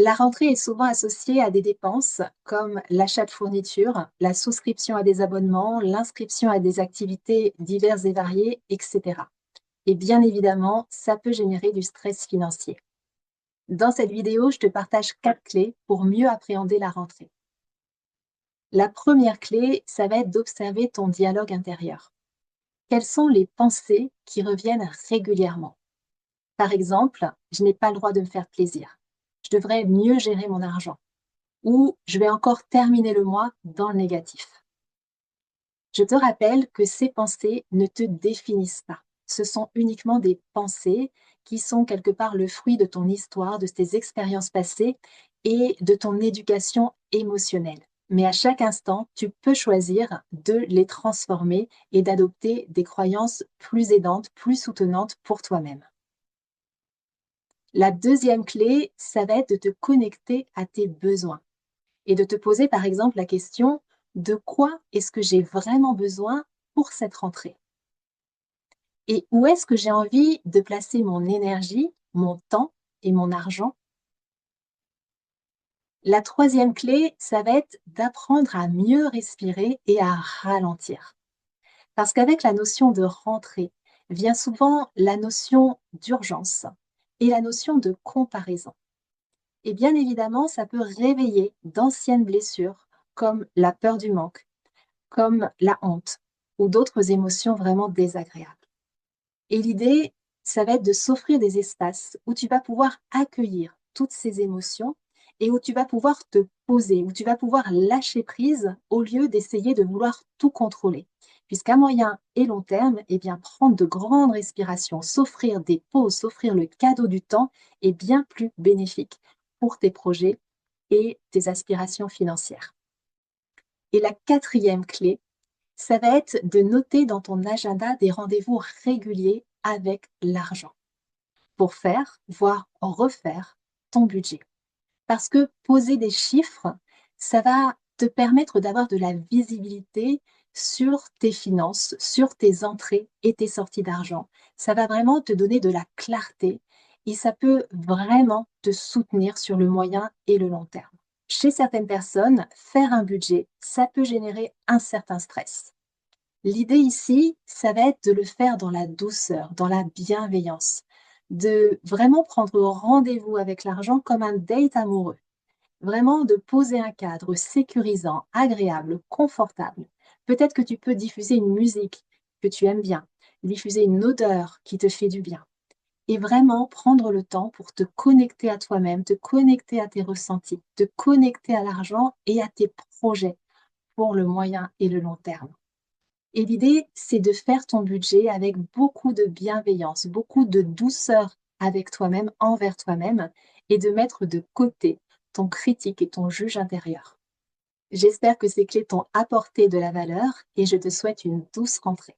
La rentrée est souvent associée à des dépenses comme l'achat de fournitures, la souscription à des abonnements, l'inscription à des activités diverses et variées, etc. Et bien évidemment, ça peut générer du stress financier. Dans cette vidéo, je te partage 4 clés pour mieux appréhender la rentrée. La première clé, ça va être d'observer ton dialogue intérieur. Quelles sont les pensées qui reviennent régulièrement? Par exemple, je n'ai pas le droit de me faire plaisir. Je devrais mieux gérer mon argent. Ou je vais encore terminer le mois dans le négatif. Je te rappelle que ces pensées ne te définissent pas. Ce sont uniquement des pensées qui sont quelque part le fruit de ton histoire, de tes expériences passées et de ton éducation émotionnelle. Mais à chaque instant, tu peux choisir de les transformer et d'adopter des croyances plus aidantes, plus soutenantes pour toi-même. La deuxième clé, ça va être de te connecter à tes besoins et de te poser par exemple la question: de quoi est-ce que j'ai vraiment besoin pour cette rentrée? Et où est-ce que j'ai envie de placer mon énergie, mon temps et mon argent? La troisième clé, ça va être d'apprendre à mieux respirer et à ralentir. Parce qu'avec la notion de rentrée vient souvent la notion d'urgence et la notion de comparaison. Et bien évidemment, ça peut réveiller d'anciennes blessures comme la peur du manque, comme la honte ou d'autres émotions vraiment désagréables. Et l'idée, ça va être de s'offrir des espaces où tu vas pouvoir accueillir toutes ces émotions et où tu vas pouvoir te poser, où tu vas pouvoir lâcher prise au lieu d'essayer de vouloir tout contrôler. Puisqu'à moyen et long terme, eh bien, prendre de grandes respirations, s'offrir des pauses, s'offrir le cadeau du temps est bien plus bénéfique pour tes projets et tes aspirations financières. Et la quatrième clé, ça va être de noter dans ton agenda des rendez-vous réguliers avec l'argent pour faire, voire refaire ton budget. Parce que poser des chiffres, ça va te permettre d'avoir de la visibilité sur tes finances, sur tes entrées et tes sorties d'argent. Ça va vraiment te donner de la clarté et ça peut vraiment te soutenir sur le moyen et le long terme. Chez certaines personnes, faire un budget, ça peut générer un certain stress. L'idée ici, ça va être de le faire dans la douceur, dans la bienveillance, de vraiment prendre rendez-vous avec l'argent comme un date amoureux. Vraiment de poser un cadre sécurisant, agréable, confortable. Peut-être que tu peux diffuser une musique que tu aimes bien, diffuser une odeur qui te fait du bien. Et vraiment prendre le temps pour te connecter à toi-même, te connecter à tes ressentis, te connecter à l'argent et à tes projets pour le moyen et le long terme. Et l'idée, c'est de faire ton budget avec beaucoup de bienveillance, beaucoup de douceur avec toi-même, envers toi-même, et de mettre de côté ton critique et ton juge intérieur. J'espère que ces clés t'ont apporté de la valeur et je te souhaite une douce rentrée.